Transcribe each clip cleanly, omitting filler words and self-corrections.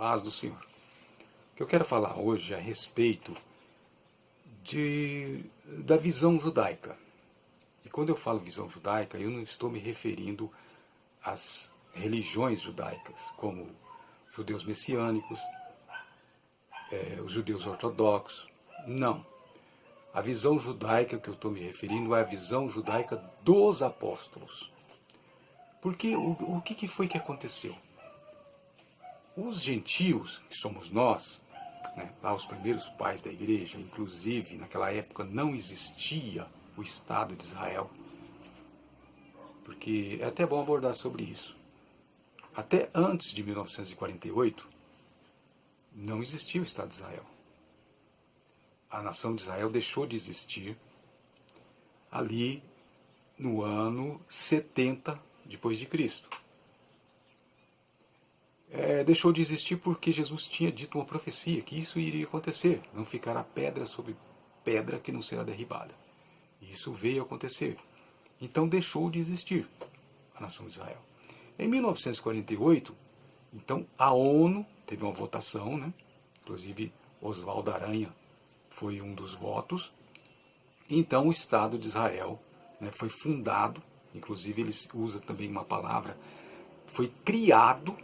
Paz do Senhor. O que eu quero falar hoje é a respeito da visão judaica. E quando eu falo visão judaica, eu não estou me referindo às religiões judaicas, como judeus messiânicos, os judeus ortodoxos. Não. A visão judaica que eu estou me referindo é a visão judaica dos apóstolos. Porque o que foi que aconteceu? Os gentios, que somos nós, lá os primeiros pais da igreja, inclusive naquela época não existia o Estado de Israel, porque é até bom abordar sobre isso. Até antes de 1948, não existia o Estado de Israel. A nação de Israel deixou de existir ali no ano 70 depois de Cristo. Deixou de existir porque Jesus tinha dito uma profecia que isso iria acontecer. Não ficará pedra sobre pedra que não será derribada. Isso veio a acontecer. Então deixou de existir a nação de Israel. Em 1948, então a ONU teve uma votação, inclusive Oswaldo Aranha foi um dos votos. Então o Estado de Israel foi fundado, inclusive eles usam também uma palavra, foi criado.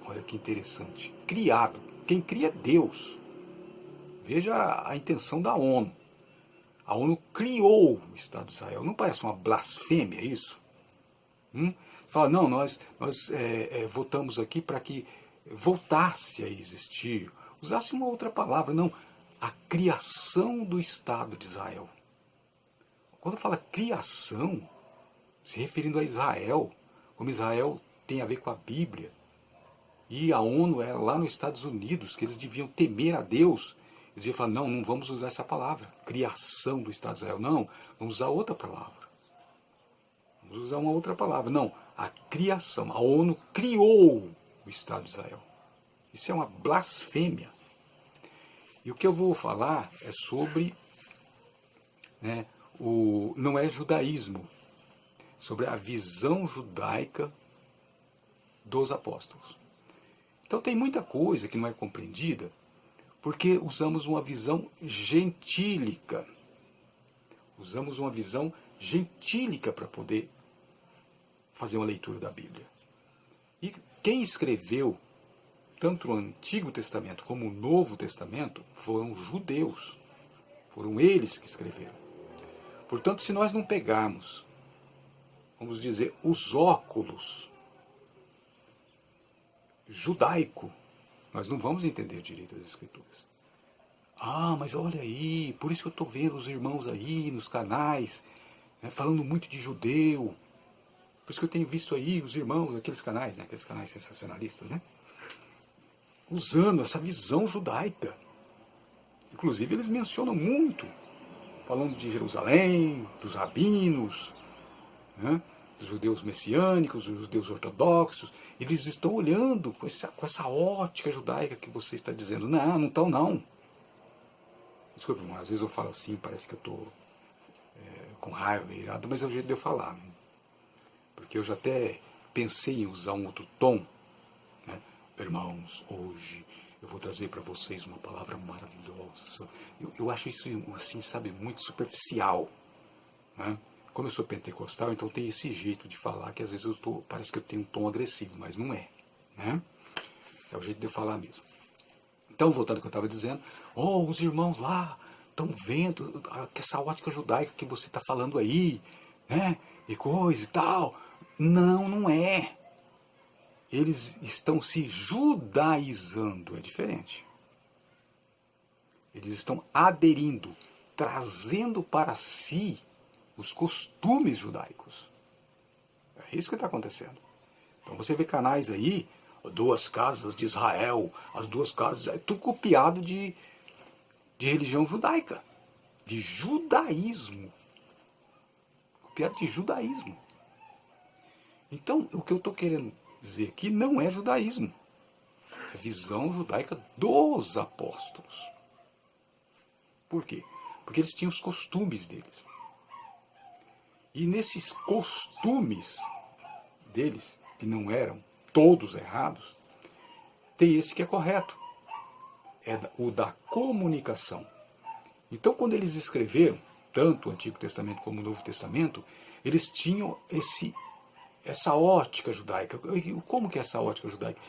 Olha que interessante. Criado. Quem cria é Deus. Veja a intenção da ONU. A ONU criou o Estado de Israel. Não parece uma blasfêmia isso? Fala, não, nós votamos aqui para que voltasse a existir. Usasse uma outra palavra. Não, a criação do Estado de Israel. Quando fala criação, se referindo a Israel, como Israel tem a ver com a Bíblia, e a ONU era lá nos Estados Unidos, que eles deviam temer a Deus. Eles deviam falar, não vamos usar essa palavra, criação do Estado de Israel. Não, vamos usar outra palavra. Vamos usar uma outra palavra. Não, a criação. A ONU criou o Estado de Israel. Isso é uma blasfêmia. E o que eu vou falar é sobre, não é judaísmo, sobre a visão judaica dos apóstolos. Então tem muita coisa que não é compreendida porque usamos uma visão gentílica. Usamos uma visão gentílica para poder fazer uma leitura da Bíblia. E quem escreveu tanto o Antigo Testamento como o Novo Testamento foram judeus. Foram eles que escreveram. Portanto, se nós não pegarmos, vamos dizer, os óculos judaico, nós não vamos entender direito as Escrituras. Ah, mas olha aí, por isso que eu estou vendo os irmãos aí nos canais, falando muito de judeu. Por isso que eu tenho visto aí os irmãos, aqueles canais sensacionalistas, usando essa visão judaica. Inclusive eles mencionam muito, falando de Jerusalém, dos rabinos, dos judeus messiânicos, dos judeus ortodoxos. Eles estão olhando com essa ótica judaica que você está dizendo. Não estão não. Desculpa, irmão, às vezes eu falo assim, parece que eu estou com raiva, irado, mas é o jeito de eu falar. Porque eu já até pensei em usar um outro tom. Irmãos, hoje eu vou trazer para vocês uma palavra maravilhosa. Eu acho isso, assim, sabe, muito superficial. Como eu sou pentecostal, então tem esse jeito de falar que às vezes parece que eu tenho um tom agressivo, mas não é. É o jeito de eu falar mesmo. Então, voltando ao que eu estava dizendo, os irmãos lá estão vendo essa ótica judaica que você está falando aí, e coisa e tal. Não é. Eles estão se judaizando, é diferente. Eles estão aderindo, trazendo para si os costumes judaicos. É isso que está acontecendo. Então você vê canais aí, duas casas de Israel, as duas casas, é tudo copiado de religião judaica, de judaísmo. Copiado de judaísmo. Então, o que eu estou querendo dizer aqui não é judaísmo. É visão judaica dos apóstolos. Por quê? Porque eles tinham os costumes deles. E nesses costumes deles, que não eram todos errados, tem esse que é correto. É o da comunicação. Então, quando eles escreveram, tanto o Antigo Testamento como o Novo Testamento, eles tinham essa ótica judaica. Como que é essa ótica judaica?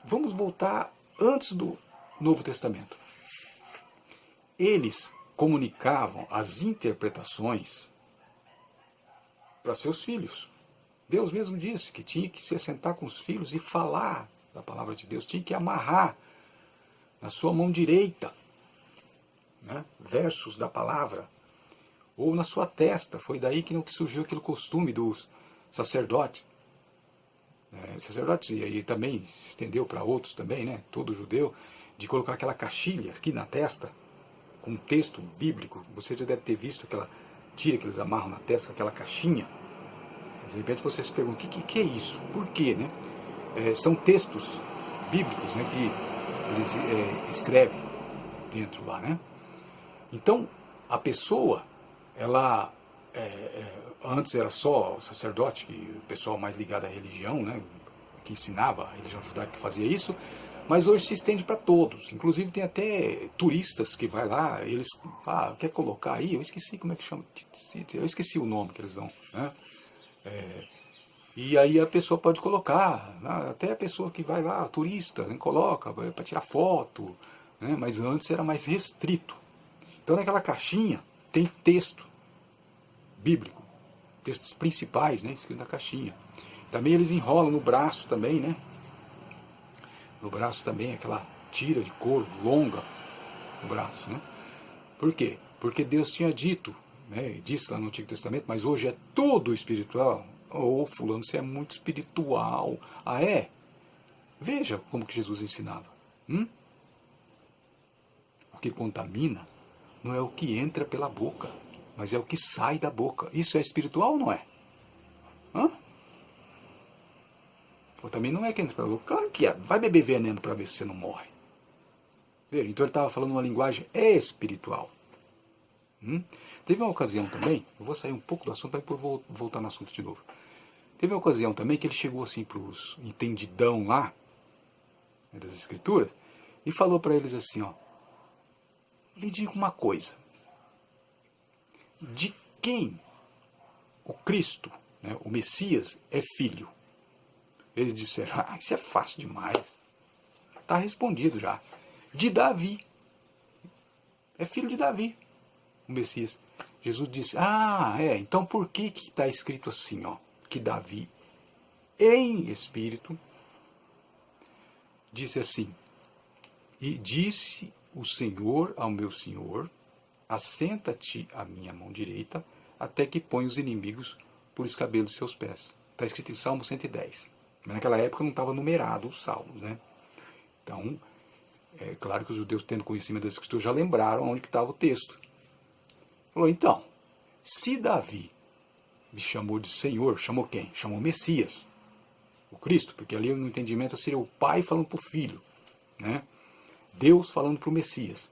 Vamos voltar antes do Novo Testamento. Eles comunicavam as interpretações para seus filhos. Deus mesmo disse que tinha que se assentar com os filhos e falar da palavra de Deus, tinha que amarrar na sua mão direita, né, versos da palavra, ou na sua testa. Foi daí que surgiu aquele costume dos sacerdotes. Sacerdotes, e aí também se estendeu para outros também, né, todo judeu, de colocar aquela caixilha aqui na testa, com um texto bíblico. Você já deve ter visto aquela tira que eles amarram na testa, aquela caixinha. De repente você se pergunta, o que é isso? Por quê? Né? São textos bíblicos, né, que eles escrevem dentro lá. Né? Então, a pessoa, ela antes era só o sacerdote, o pessoal mais ligado à religião, né, que ensinava a religião judaica que fazia isso, mas hoje se estende para todos. Inclusive tem até turistas que vai lá, eles, quer colocar aí, eu esqueci como é que chama, eu esqueci o nome que eles dão, né? E aí a pessoa pode colocar, até a pessoa que vai lá, turista, né, coloca para tirar foto, né, mas antes era mais restrito. Então naquela caixinha tem texto bíblico, textos principais, né, escrito na caixinha. Também eles enrolam no braço também, né? No braço também, aquela tira de couro longa no braço, né? Por quê? Porque Deus tinha dito, né, disse lá no Antigo Testamento, mas hoje é tudo espiritual. Fulano, você é muito espiritual. É? Veja como que Jesus ensinava. O que contamina não é o que entra pela boca, mas é o que sai da boca. Isso é espiritual ou não é? Também não é que entra pela boca. Claro que é. Vai beber veneno para ver se você não morre. Veja, então ele estava falando uma linguagem espiritual. Teve uma ocasião também, eu vou sair um pouco do assunto, para depois vou voltar no assunto de novo. Teve uma ocasião também que ele chegou assim para os entendidão lá, né, das escrituras, e falou para eles assim, lhe digo uma coisa, de quem o Cristo, né, o Messias, é filho? Eles disseram, isso é fácil demais, está respondido já, de Davi, é filho de Davi, o Messias. Jesus disse, então por que está escrito assim, que Davi, em espírito, disse assim, e disse o Senhor ao meu Senhor, assenta-te à minha mão direita, até que ponha os inimigos por escabelo de seus pés. Está escrito em Salmo 110. Mas naquela época não estava numerado os salmos, né? Então, é claro que os judeus, tendo conhecimento das escrituras, já lembraram onde que estava o texto. Falou, então, se Davi me chamou de Senhor, chamou quem? Chamou Messias, o Cristo, porque ali no entendimento seria o pai falando para o filho, né? Deus falando para o Messias.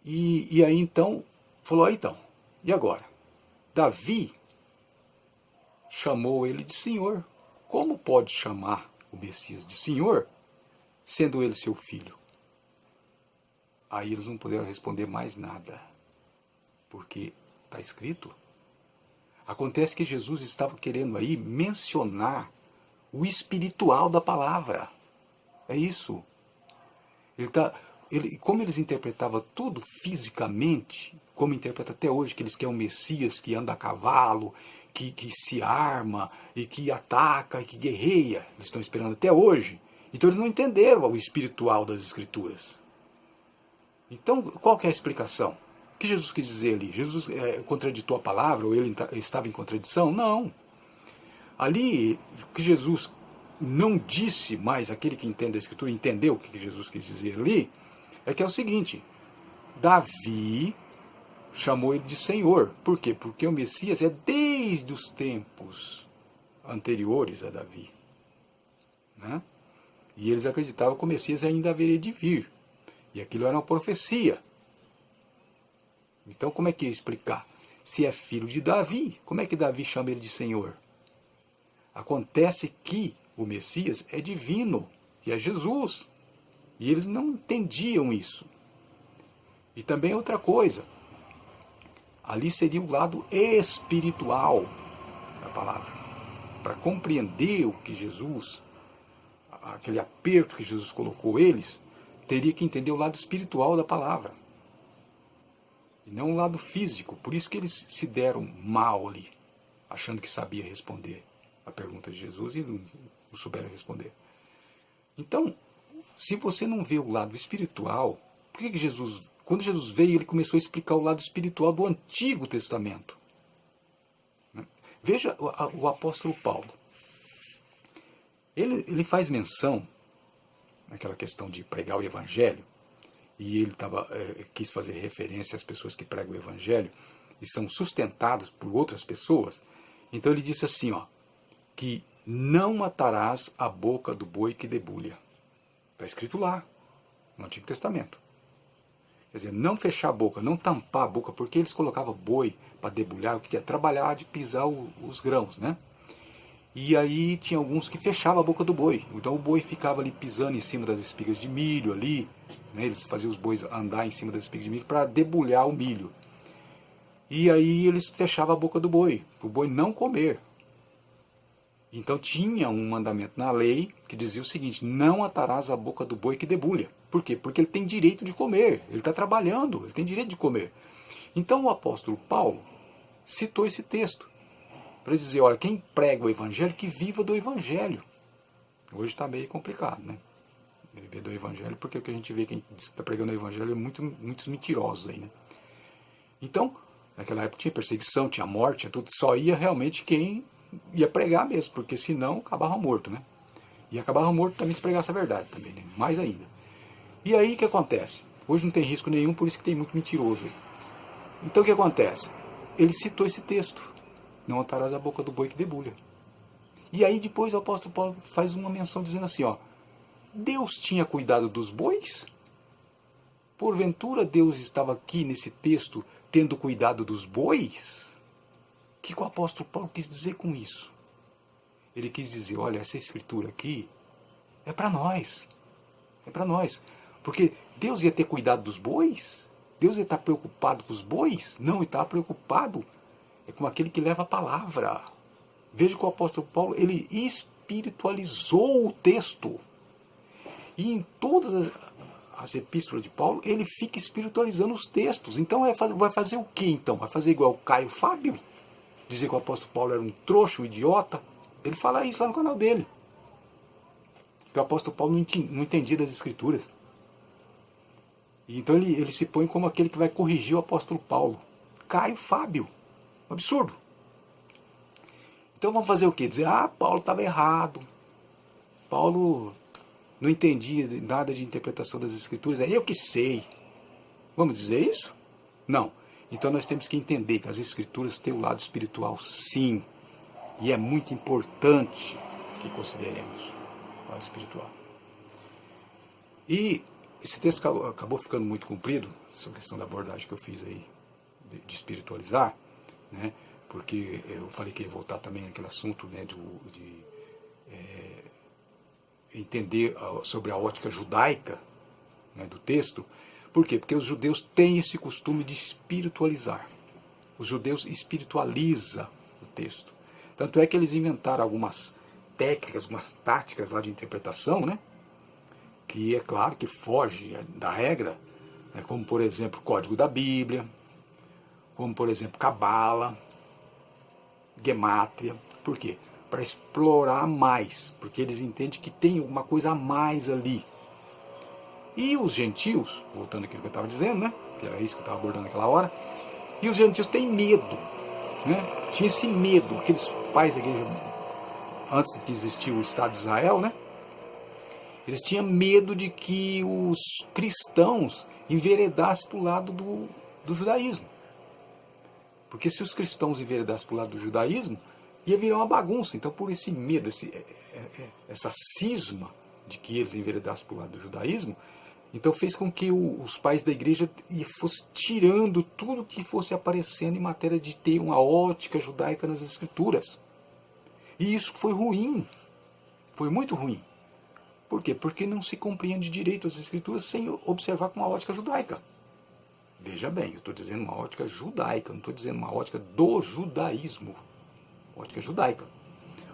E aí então, falou, então, e agora? Davi chamou ele de Senhor. Como pode chamar o Messias de Senhor, sendo ele seu filho? Aí eles não puderam responder mais nada, porque está escrito. Acontece que Jesus estava querendo aí mencionar o espiritual da palavra. É isso. Como eles interpretavam tudo fisicamente, como interpreta até hoje, que eles querem um Messias que anda a cavalo, que se arma, e que ataca, e que guerreia. Eles estão esperando até hoje. Então eles não entenderam o espiritual das Escrituras. Então, qual que é a explicação? O que Jesus quis dizer ali? Jesus contraditou a palavra, ou ele estava em contradição? Não. Ali, o que Jesus não disse, mas aquele que entende a Escritura entendeu o que Jesus quis dizer ali, é que é o seguinte, Davi chamou ele de Senhor. Por quê? Porque o Messias é desde os tempos anteriores a Davi. Né? E eles acreditavam que o Messias ainda haveria de vir. E aquilo era uma profecia. Então como é que ia explicar? Se é filho de Davi, como é que Davi chama ele de Senhor? Acontece que o Messias é divino, e é Jesus. E eles não entendiam isso. E também outra coisa, ali seria o lado espiritual da palavra. Para compreender o que Jesus, aquele aperto que Jesus colocou eles, teria que entender o lado espiritual da palavra. E não o lado físico. Por isso que eles se deram mal ali, achando que sabia responder a pergunta de Jesus e não souberam responder. Então, se você não vê o lado espiritual, por que Jesus, quando Jesus veio, ele começou a explicar o lado espiritual do Antigo Testamento? Veja o apóstolo Paulo. Ele faz menção, naquela questão de pregar o Evangelho, e ele quis fazer referência às pessoas que pregam o Evangelho e são sustentados por outras pessoas. Então ele disse assim, que não matarás a boca do boi que debulha. Está escrito lá, no Antigo Testamento. Quer dizer, não fechar a boca, não tampar a boca, porque eles colocavam boi para debulhar, o que é trabalhar de pisar os grãos, né? E aí tinha alguns que fechavam a boca do boi. Então o boi ficava ali pisando em cima das espigas de milho ali, né? Eles faziam os bois andar em cima das espigas de milho para debulhar o milho. E aí eles fechavam a boca do boi, para o boi não comer. Então tinha um mandamento na lei que dizia o seguinte: não atarás a boca do boi que debulha. Por quê? Porque ele tem direito de comer, ele está trabalhando, ele tem direito de comer. Então o apóstolo Paulo citou esse texto para dizer, olha, quem prega o Evangelho, que viva do Evangelho. Hoje está meio complicado, né? Viver do Evangelho, porque o que a gente vê, quem está pregando o Evangelho é muitos mentirosos aí, né? Então, naquela época tinha perseguição, tinha morte, tinha tudo, só ia realmente quem ia pregar mesmo, porque senão acabava morto, né? E acabava morto também se pregasse a verdade também, né? Mais ainda. E aí o que acontece? Hoje não tem risco nenhum, por isso que tem muito mentiroso aí. Então o que acontece? Ele citou esse texto: não atarás a boca do boi que debulha. E aí depois o apóstolo Paulo faz uma menção dizendo assim, Deus tinha cuidado dos bois? Porventura Deus estava aqui nesse texto tendo cuidado dos bois? O que o apóstolo Paulo quis dizer com isso? Ele quis dizer, olha, essa escritura aqui é para nós. É para nós. Porque Deus ia ter cuidado dos bois? Deus ia estar preocupado com os bois? Não, ele estava preocupado com aquele que leva a palavra. Veja que o apóstolo Paulo, ele espiritualizou o texto. E em todas as epístolas de Paulo, ele fica espiritualizando os textos. Então vai fazer o que então? Vai fazer igual o Caio Fábio? Dizer que o apóstolo Paulo era um trouxa, um idiota? Ele fala isso lá no canal dele. Que o apóstolo Paulo não entendia das escrituras. E então ele se põe como aquele que vai corrigir o apóstolo Paulo. Caio Fábio. Absurdo. Então vamos fazer o quê? Dizer, Paulo estava errado. Paulo não entendia nada de interpretação das escrituras. É eu que sei. Vamos dizer isso? Não. Então nós temos que entender que as escrituras têm o lado espiritual, sim. E é muito importante que consideremos o lado espiritual. E esse texto acabou ficando muito comprido, essa questão da abordagem que eu fiz aí, de espiritualizar, né? Porque eu falei que ia voltar também naquele assunto, né, de entender sobre a ótica judaica, né, do texto. Por quê? Porque os judeus têm esse costume de espiritualizar. Os judeus espiritualizam o texto. Tanto é que eles inventaram algumas técnicas, algumas táticas lá de interpretação, né? Que é claro que foge da regra, né? Como por exemplo o Código da Bíblia, como por exemplo Cabala, Gemátria. Por quê? Para explorar mais, porque eles entendem que tem alguma coisa a mais ali. E os gentios, voltando àquilo que eu estava dizendo, né? Que era isso que eu estava abordando naquela hora, e os gentios têm medo, né? Tinha esse medo, aqueles pais da igreja, antes de existir o Estado de Israel, né? Eles tinham medo de que os cristãos enveredassem para o lado do judaísmo. Porque se os cristãos enveredassem para o lado do judaísmo, ia virar uma bagunça. Então, por esse medo, essa cisma de que eles enveredassem para o lado do judaísmo, então fez com que os pais da igreja fossem tirando tudo que fosse aparecendo em matéria de ter uma ótica judaica nas escrituras. E isso foi ruim. Foi muito ruim. Por quê? Porque não se compreende direito as escrituras sem observar com uma ótica judaica. Veja bem, eu estou dizendo uma ótica judaica, não estou dizendo uma ótica do judaísmo. Ótica judaica.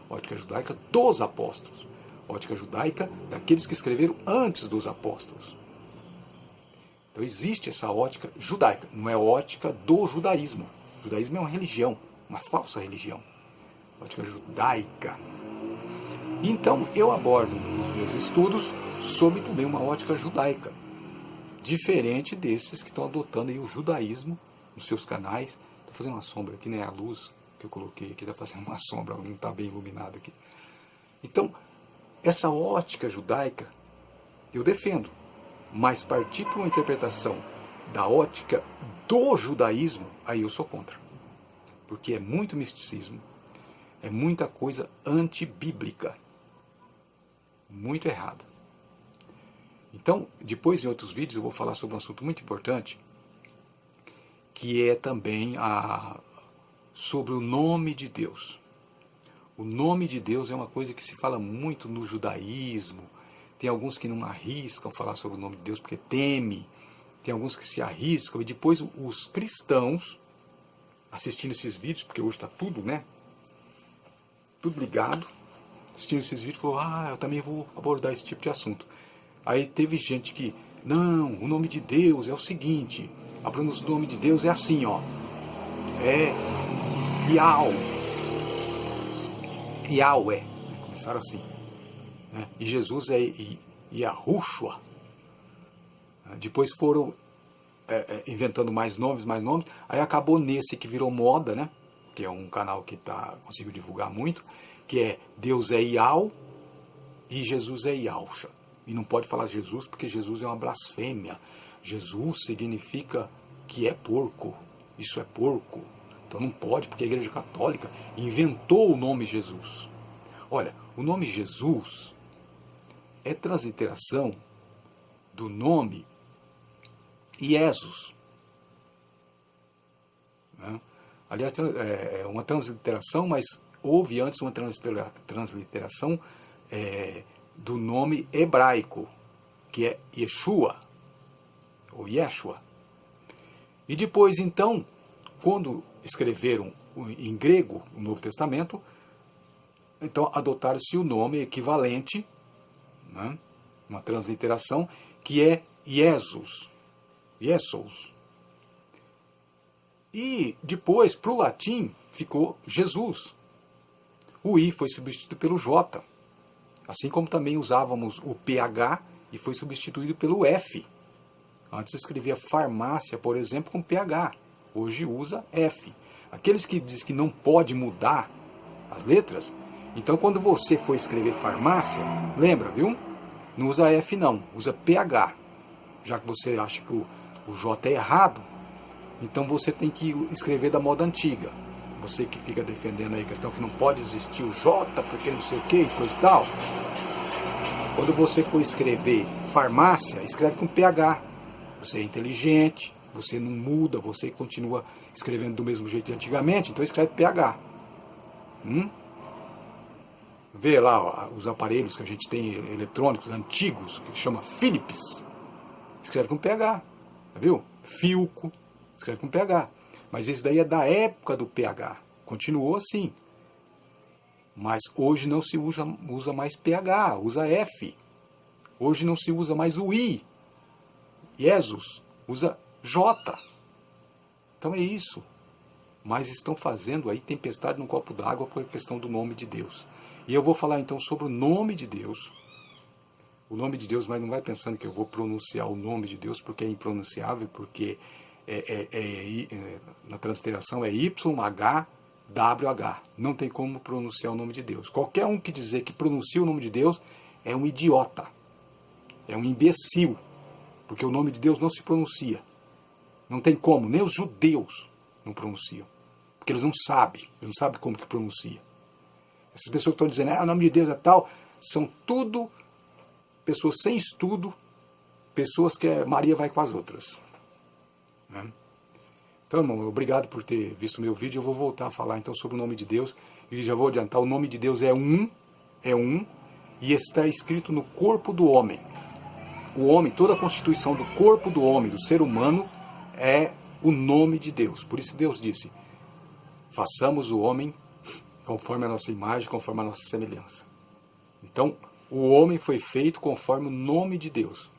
Ótica judaica dos apóstolos. Ótica judaica daqueles que escreveram antes dos apóstolos. Então existe essa ótica judaica, não é ótica do judaísmo. O judaísmo é uma religião, uma falsa religião. Ótica judaica. Então eu abordo nos meus estudos sobre também uma ótica judaica. Diferente desses que estão adotando aí o judaísmo nos seus canais. Estou fazendo uma sombra aqui, né? A luz que eu coloquei aqui está fazendo uma sombra, não está bem iluminado aqui. Então, essa ótica judaica eu defendo, mas partir para uma interpretação da ótica do judaísmo, aí eu sou contra. Porque é muito misticismo, é muita coisa antibíblica, muito errada. Então, depois em outros vídeos eu vou falar sobre um assunto muito importante, que é também sobre o nome de Deus. O nome de Deus é uma coisa que se fala muito no judaísmo. Tem alguns que não arriscam falar sobre o nome de Deus porque temem. Tem alguns que se arriscam. E depois os cristãos, assistindo esses vídeos, porque hoje está tudo, né? Tudo ligado. Assistindo esses vídeos, falou, eu também vou abordar esse tipo de assunto. Aí teve gente que, não, o nome de Deus é o seguinte, a pronúncia do nome de Deus é assim, ó. É Yahweh. Começaram assim. E Jesus é Yahushua. Depois foram inventando mais nomes. Aí acabou nesse que virou moda, né? Que é um canal que conseguiu divulgar muito, que é Deus é Yahweh e Jesus é Yahusha. E não pode falar Jesus porque Jesus é uma blasfêmia. Jesus significa que é porco. Isso é porco. Então não pode, porque a Igreja Católica inventou o nome Jesus. Olha, o nome Jesus é transliteração do nome Jesus. Aliás, é uma transliteração, mas houve antes uma transliteração do nome hebraico, que é Yeshua, ou Yeshua. E depois, então, quando escreveram em grego o Novo Testamento, então adotaram-se o nome equivalente, né, uma transliteração, que é Jesus. E depois, para o latim, ficou Jesus. O I foi substituído pelo J. Assim como também usávamos o PH e foi substituído pelo F. Antes escrevia farmácia, por exemplo, com PH. Hoje usa F. Aqueles que dizem que não pode mudar as letras, então quando você for escrever farmácia, lembra, viu? Não usa F não, usa PH. Já que você acha que o J é errado, então você tem que escrever da moda antiga. Você que fica defendendo aí a questão que não pode existir o J, porque não sei o que, coisa e tal. Quando você for escrever farmácia, escreve com PH. Você é inteligente, você não muda, você continua escrevendo do mesmo jeito de antigamente, então escreve PH. Vê lá os aparelhos que a gente tem eletrônicos antigos, que chama Philips. Escreve com PH, viu? Filco, escreve com PH. Mas isso daí é da época do PH. Continuou assim. Mas hoje não se usa mais PH, usa F. Hoje não se usa mais o I. Jesus usa J. Então é isso. Mas estão fazendo aí tempestade no copo d'água por questão do nome de Deus. E eu vou falar então sobre o nome de Deus. O nome de Deus, mas não vai pensando que eu vou pronunciar o nome de Deus porque é impronunciável, porque na transliteração é YHWH. Não tem como pronunciar o nome de Deus. Qualquer um que dizer que pronuncia o nome de Deus é um idiota. É um imbecil. Porque o nome de Deus não se pronuncia. Não tem como. Nem os judeus não pronunciam. Porque eles não sabem. Eles não sabem como que pronuncia. Essas pessoas que estão dizendo, o nome de Deus é tal, são tudo pessoas sem estudo, pessoas que Maria vai com as outras. Então, irmão, obrigado por ter visto o meu vídeo. Eu vou voltar a falar então sobre o nome de Deus. E já vou adiantar, o nome de Deus é um. e está escrito no corpo do homem. O homem, toda a constituição do corpo do homem, do ser humano, é o nome de Deus. Por isso Deus disse, façamos o homem conforme a nossa imagem, conforme a nossa semelhança. Então, o homem foi feito conforme o nome de Deus,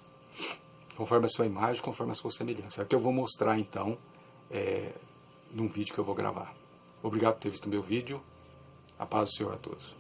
conforme a sua imagem, conforme a sua semelhança. É o que eu vou mostrar, então, num vídeo que eu vou gravar. Obrigado por ter visto o meu vídeo. A paz do Senhor a todos.